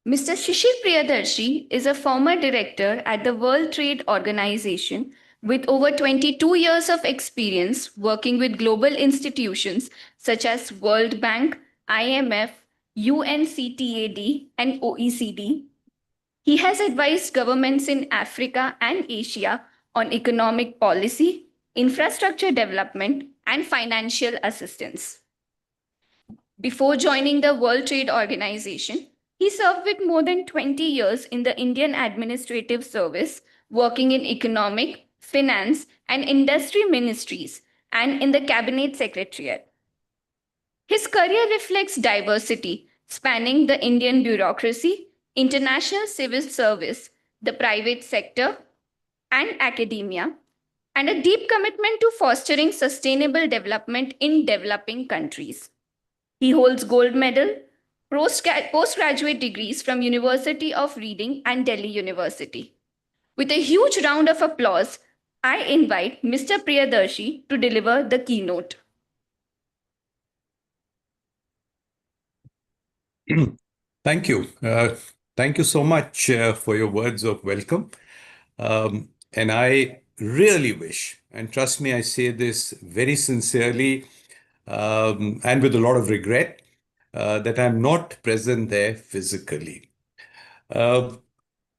Mr. Shishir Priyadarshi is a former director at the World Trade Organization with over 22 years of experience working with global institutions such as World Bank, IMF, UNCTAD, and OECD. He has advised governments in Africa and Asia on economic policy, infrastructure development, and financial assistance. Before joining the World Trade Organization, he served with more than 20 years in the Indian Administrative Service, working in economic, finance, and industry ministries and in the cabinet secretariat. His career reflects diversity, spanning the Indian bureaucracy, international civil service, the private sector, and academia, and a deep commitment to fostering sustainable development in developing countries. He holds gold medal, postgraduate degrees from University of Reading and Delhi University. With a huge round of applause, I invite Mr. Priyadarshi to deliver the keynote. Thank you. Thank you so much for your words of welcome. And I really wish, and trust me, I say this very sincerely and with a lot of regret, that I'm not present there physically. Uh,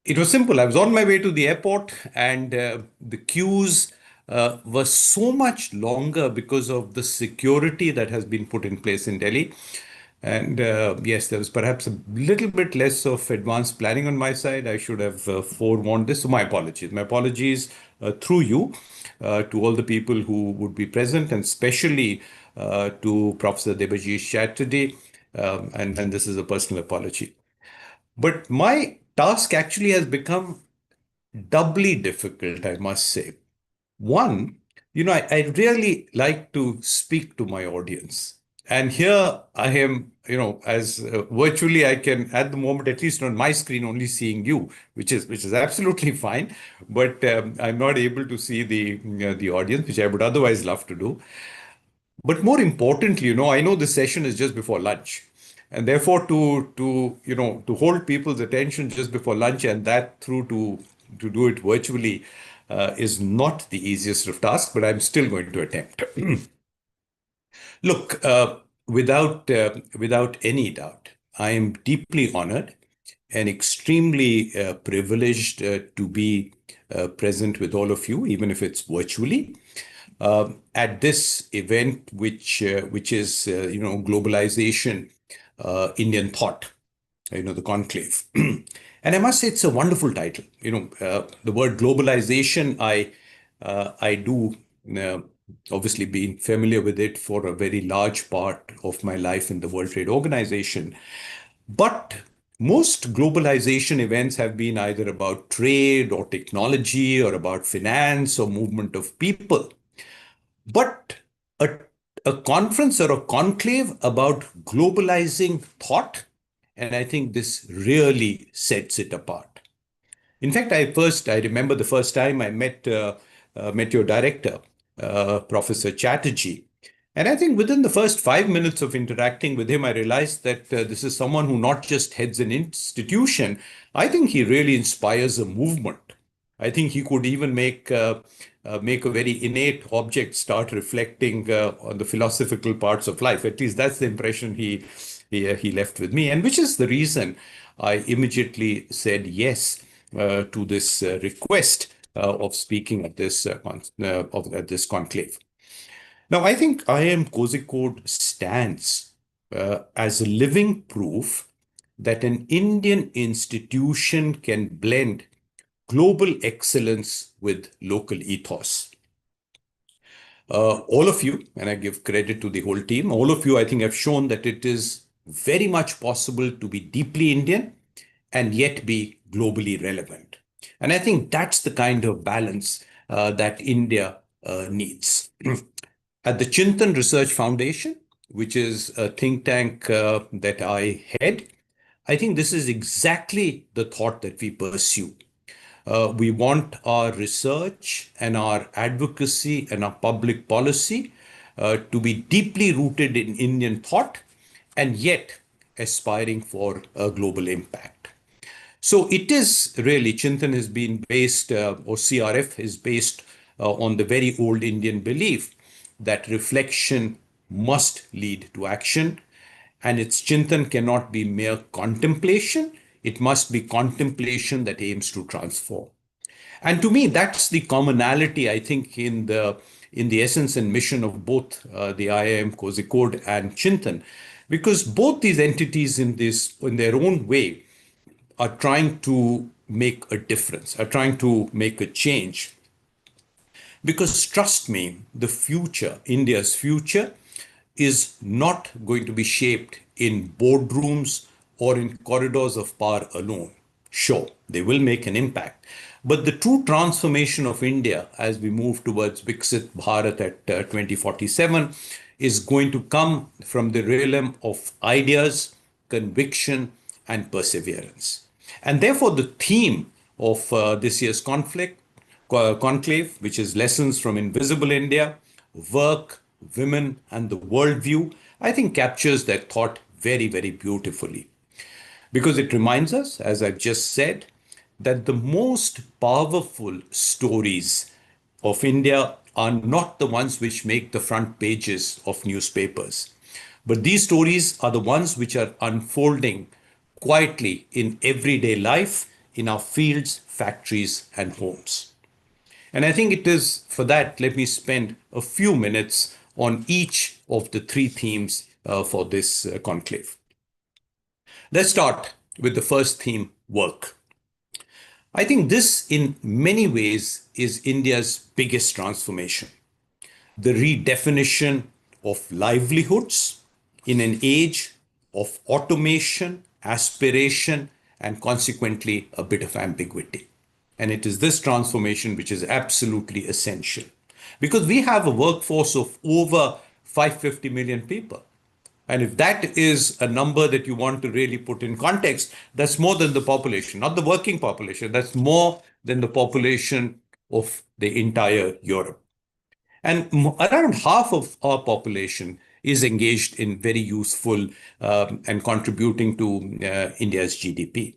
it was simple. I was on my way to the airport, and the queues were so much longer because of the security that has been put in place in Delhi. And yes, there was perhaps a little bit less of advanced planning on my side. I should have forewarned this. So my apologies. My apologies through you to all the people who would be present, and especially to Professor Debajit Chatterjee. And this is a personal apology. But my task actually has become doubly difficult, I must say. One, I really like to speak to my audience. And here I am, as virtually I can at the moment, at least on my screen, only seeing you, which is absolutely fine. But I'm not able to see the audience, which I would otherwise love to do. But more importantly, I know this session is just before lunch. And therefore, to hold people's attention just before lunch, and that through to do it virtually, is not the easiest of tasks, but I'm still going to attempt. Look, without any doubt, I am deeply honored and extremely privileged to be present with all of you, even if it's virtually, at this event, which is globalization, Indian thought, the conclave. And I must say it's a wonderful title. The word globalization, I do obviously been familiar with it for a very large part of my life in the World Trade Organization. But most globalization events have been either about trade or technology or about finance or movement of people. But a, a conference or a conclave about globalizing thought, and I think this really sets it apart. In fact, I remember the first time I met your director, Professor Chatterjee, and I think within the first 5 minutes of interacting with him, I realized that this is someone who not just heads an institution. I think he really inspires a movement. I think he could even make a very innate object start reflecting on the philosophical parts of life. At least that's the impression he left with me, and which is the reason I immediately said yes to this request of speaking at this conclave. Now, I think IIM Kozhikode stands as a living proof that an Indian institution can blend global excellence with local ethos. All of you, and I give credit to the whole team, all of you, I think, have shown that it is very much possible to be deeply Indian and yet be globally relevant. And I think that's the kind of balance that India needs. At the Chintan Research Foundation, which is a think tank that I head, I think this is exactly the thought that we pursue. We want our research and our advocacy and our public policy to be deeply rooted in Indian thought and yet aspiring for a global impact. So it is really, Chintan has been based, or CRF is based on the very old Indian belief that reflection must lead to action. And its Chintan cannot be mere contemplation, it must be contemplation that aims to transform. And to me, that's the commonality, I think, in the essence and mission of both the IIM Kozhikode and Chintan, because both these entities in their own way are trying to make a difference, are trying to make a change. Because trust me, the future, India's future, is not going to be shaped in boardrooms or in corridors of power alone. Sure, they will make an impact. But the true transformation of India as we move towards Viksit Bharat at 2047 is going to come from the realm of ideas, conviction, and perseverance. And therefore, the theme of this year's conclave, which is Lessons from Invisible India, Work, Women, and the Worldview, I think captures that thought very, very beautifully. Because it reminds us, as I've just said, that the most powerful stories of India are not the ones which make the front pages of newspapers. But these stories are the ones which are unfolding quietly in everyday life, in our fields, factories, and homes. And I think it is for that, let me spend a few minutes on each of the three themes for this conclave. Let's start with the first theme, work. I think this, in many ways, is India's biggest transformation. The redefinition of livelihoods in an age of automation, aspiration, and consequently a bit of ambiguity. And it is this transformation which is absolutely essential because we have a workforce of over 550 million people. And if that is a number that you want to really put in context, that's more than the population, not the working population. That's more than the population of the entire Europe. And around half of our population is engaged in very useful and contributing to India's GDP.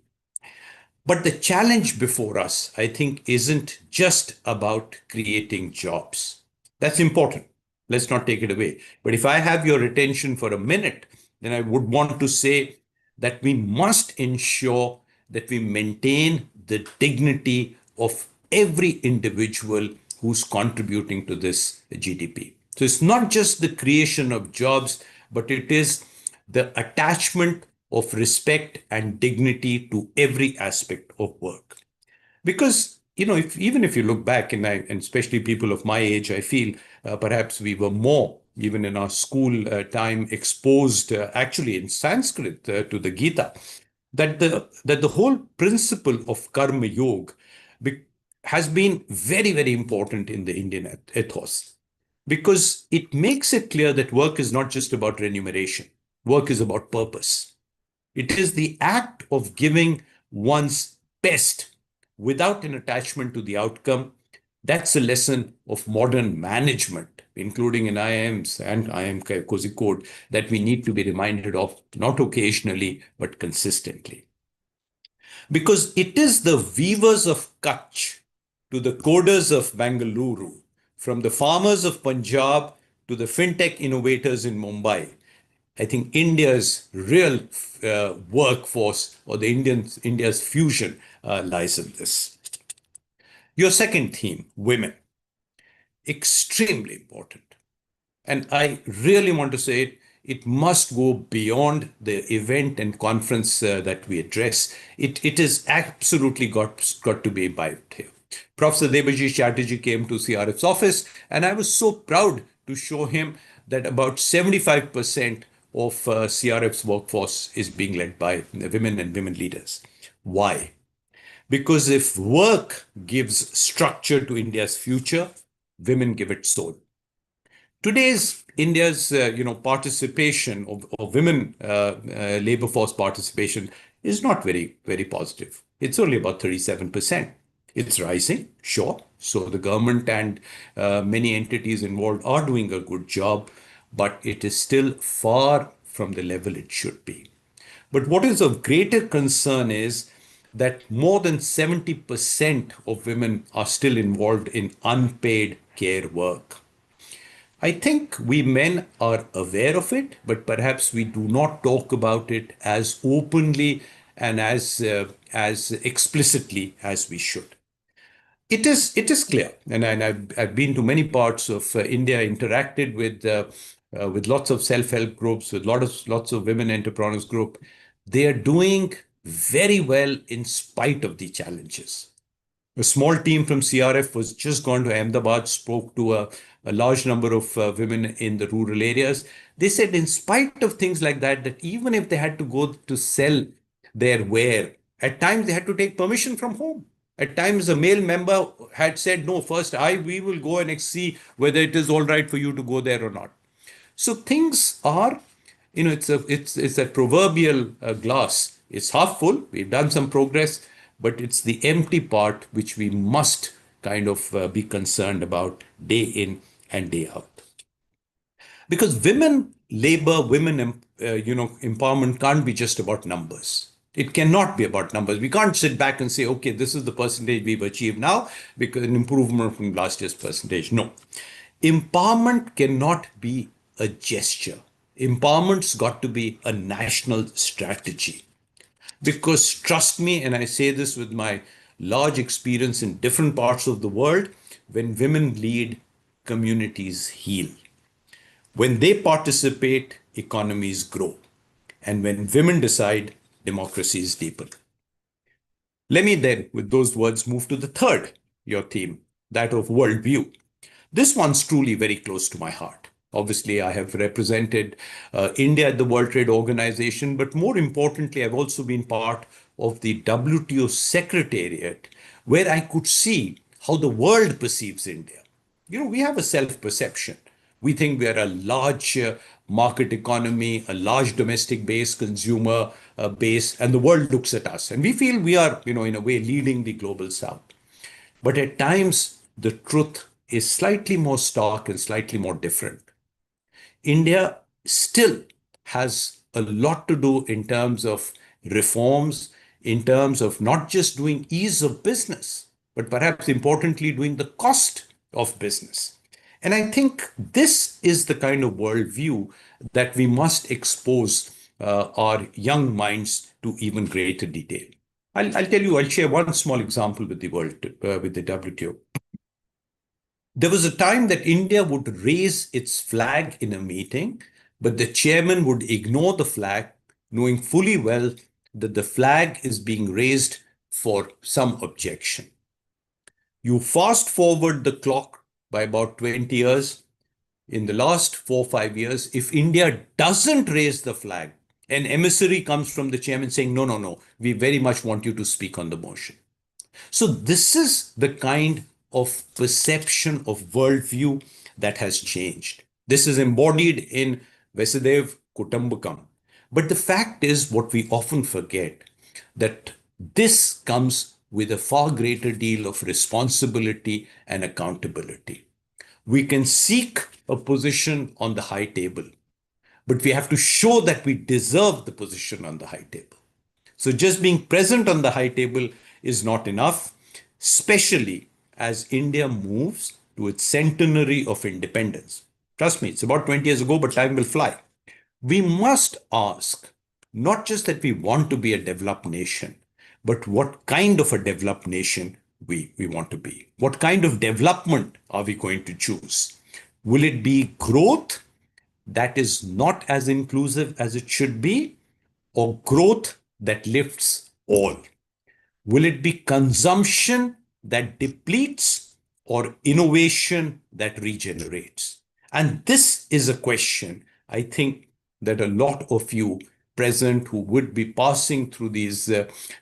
But the challenge before us, I think, isn't just about creating jobs. That's important. Let's not take it away. But if I have your attention for a minute, then I would want to say that we must ensure that we maintain the dignity of every individual who's contributing to this GDP. So it's not just the creation of jobs, but it is the attachment of respect and dignity to every aspect of work. Because, even if you look back, and especially people of my age, I feel perhaps we were more, even in our school time, exposed actually in Sanskrit to the Gita, that the whole principle of karma yoga has been very, very important in the Indian ethos because it makes it clear that work is not just about remuneration. Work is about purpose. It is the act of giving one's best without an attachment to the outcome. That's a lesson of modern management, including in IIMs and IIM Kozhikode, that we need to be reminded of not occasionally, but consistently. Because it is the weavers of Kutch to the coders of Bengaluru, from the farmers of Punjab to the fintech innovators in Mumbai. I think India's real workforce or India's fusion lies in this. Your second theme, women, extremely important. And I really want to say it must go beyond the event and conference that we address. It is absolutely got to be imbibed here. Professor Debaji Chatterjee came to CRF's office, and I was so proud to show him that about 75% of CRF's workforce is being led by women and women leaders. Why? Because if work gives structure to India's future, women give it soul. Today's India's participation of women labor force participation is not very positive. It's only about 37%. It's rising, sure. So the government and many entities involved are doing a good job, but it is still far from the level it should be. But what is of greater concern is that more than 70% of women are still involved in unpaid care work. I think we men are aware of it, but perhaps we do not talk about it as openly and as explicitly as we should. It is clear, and I've been to many parts of India, interacted with lots of self-help groups, with lots of women entrepreneurs group. They are doing very well in spite of the challenges. A small team from CRF was just gone to Ahmedabad, spoke to a large number of women in the rural areas. They said, in spite of things like that, that even if they had to go to sell their wear, at times they had to take permission from home. At times, a male member had said, "No, first we will go and see whether it is all right for you to go there or not." So things are, it's a proverbial glass. It's half full. We've done some progress, but it's the empty part which we must kind of be concerned about day in and day out. Because women labor, empowerment can't be just about numbers. It cannot be about numbers. We can't sit back and say, okay, this is the percentage we've achieved now because an improvement from last year's percentage. No. Empowerment cannot be a gesture. Empowerment's got to be a national strategy. Because trust me, and I say this with my large experience in different parts of the world, when women lead, communities heal. When they participate, economies grow. And when women decide, democracies deepen. Let me then, with those words, move to the third, your theme, that of worldview. This one's truly very close to my heart. Obviously, I have represented India at the World Trade Organization, but more importantly, I've also been part of the WTO Secretariat, where I could see how the world perceives India. We have a self perception. We think we are a large market economy, a large domestic base, consumer base, and the world looks at us. And we feel we are, in a way, leading the global south. But at times, the truth is slightly more stark and slightly more different. India still has a lot to do in terms of reforms, in terms of not just doing ease of business, but perhaps importantly, doing the cost of business. And I think this is the kind of worldview that we must expose our young minds to even greater detail. I'll share one small example with with the WTO. There was a time that India would raise its flag in a meeting, but the chairman would ignore the flag, knowing fully well that the flag is being raised for some objection. You fast forward the clock by about 20 years. In the last 4 or 5 years, if India doesn't raise the flag, an emissary comes from the chairman saying, no, no, no, we very much want you to speak on the motion. So this is the kind of perception of worldview that has changed. This is embodied in Vasudev Kutumbakam. But the fact is, what we often forget, that this comes with a far greater deal of responsibility and accountability. We can seek a position on the high table, but we have to show that we deserve the position on the high table. So just being present on the high table is not enough, especially as India moves to its centenary of independence. Trust me, it's about 20 years ago, but time will fly. We must ask not just that we want to be a developed nation, but what kind of a developed nation we want to be. What kind of development are we going to choose? Will it be growth that is not as inclusive as it should be, or growth that lifts all? Will it be consumption that depletes or innovation that regenerates? And this is a question I think that a lot of you present who would be passing through these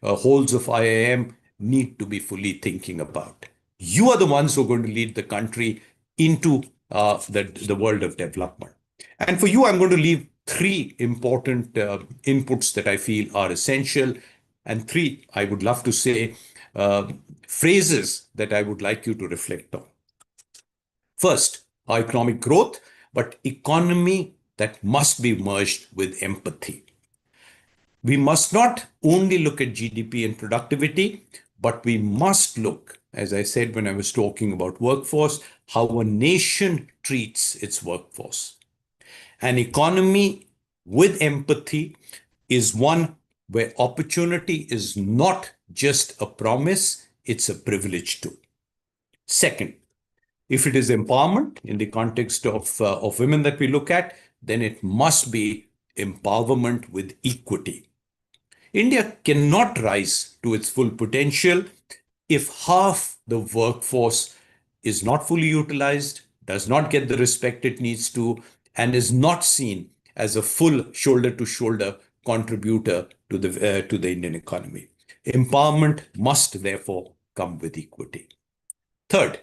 halls of IIM need to be fully thinking about. You are the ones who are going to lead the country into the world of development. And for you, I'm going to leave three important inputs that I feel are essential, and three, I would love to say, phrases that I would like you to reflect on. First, economic growth, but economy that must be merged with empathy. We must not only look at GDP and productivity, but we must look, as I said when I was talking about workforce, how a nation treats its workforce. An economy with empathy is one where opportunity is not just a promise, it's a privilege too. Second, if it is empowerment in the context of women that we look at, then it must be empowerment with equity. India cannot rise to its full potential if half the workforce is not fully utilized, does not get the respect it needs to, and is not seen as a full shoulder to shoulder contributor to the Indian economy. Empowerment must therefore come with equity. Third,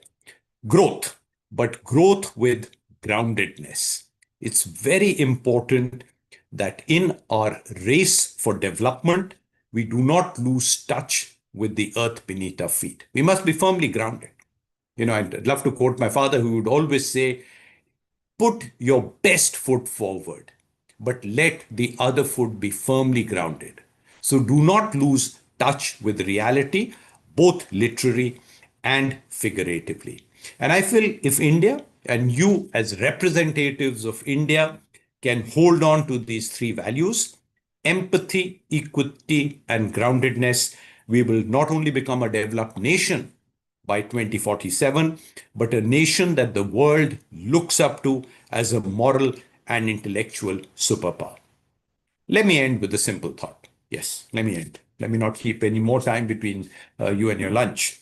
growth, but growth with groundedness. It's very important that in our race for development, we do not lose touch with the earth beneath our feet. We must be firmly grounded. I'd love to quote my father, who would always say, put your best foot forward, but let the other foot be firmly grounded. So do not lose touch with reality, both literally and figuratively. And I feel if India and you, as representatives of India, can hold on to these three values, empathy, equity, and groundedness, we will not only become a developed nation by 2047, but a nation that the world looks up to as a moral and intellectual superpower. Let me end with a simple thought. Yes, let me end. Let me not keep any more time between you and your lunch.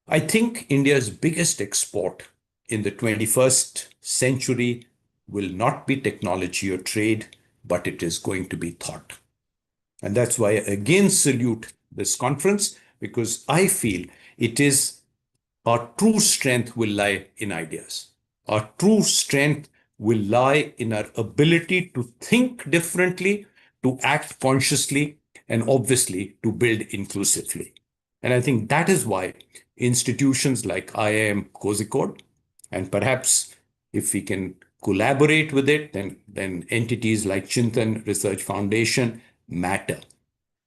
I think India's biggest export in the 21st century will not be technology or trade, but it is going to be thought. And that's why I again salute this conference, because I feel it is our true strength will lie in ideas. Our true strength will lie in our ability to think differently, to act consciously, and obviously to build inclusively. And I think that is why institutions like IIM Kozhikode, and perhaps if we can collaborate with it, then entities like Chintan Research Foundation matter,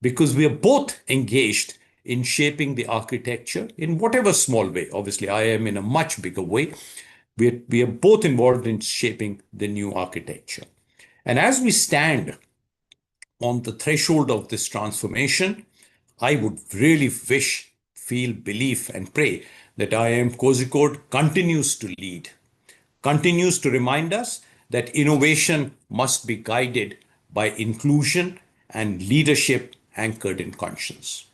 because we are both engaged in shaping the architecture in whatever small way. Obviously, I am in a much bigger way. We are both involved in shaping the new architecture. And as we stand on the threshold of this transformation, I would really wish, feel, believe, and pray that IIM Kozhikode continues to lead, continues to remind us that innovation must be guided by inclusion and leadership anchored in conscience.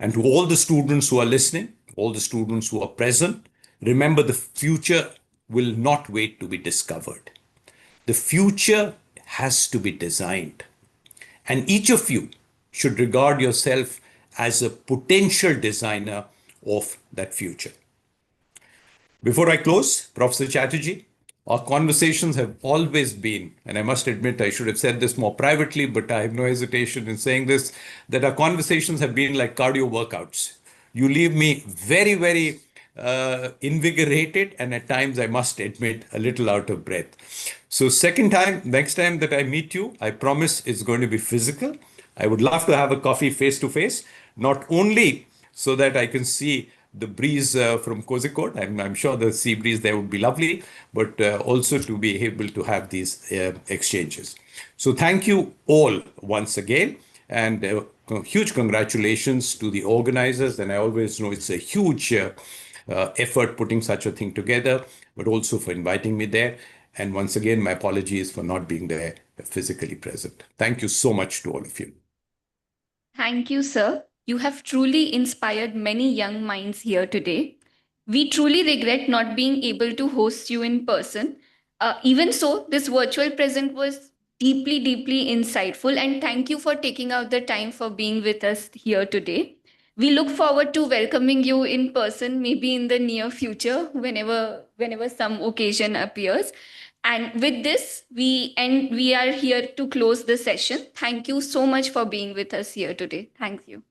And to all the students who are listening, all the students who are present, remember the future will not wait to be discovered. The future has to be designed. And each of you should regard yourself as a potential designer of that future. Before I close, Professor Chatterjee, our conversations have always been, and I must admit I should have said this more privately, but I have no hesitation in saying this, that our conversations have been like cardio workouts. You leave me very, very invigorated, and at times I must admit a little out of breath. So next time that I meet you, I promise it's going to be physical. I would love to have a coffee face to face, not only so that I can see the breeze from Kozhikode. I'm sure the sea breeze there would be lovely, but also to be able to have these exchanges. So thank you all once again, and huge congratulations to the organizers. And I always know it's a huge effort putting such a thing together, but also for inviting me there. And once again, my apologies for not being there physically present. Thank you so much to all of you. Thank you, sir. You have truly inspired many young minds here today. We truly regret not being able to host you in person. Even so, this virtual present was deeply, deeply insightful, and thank you for taking out the time for being with us here today. We look forward to welcoming you in person, maybe in the near future, whenever some occasion appears. And with this, we are here to close the session. Thank you so much for being with us here today. Thank you.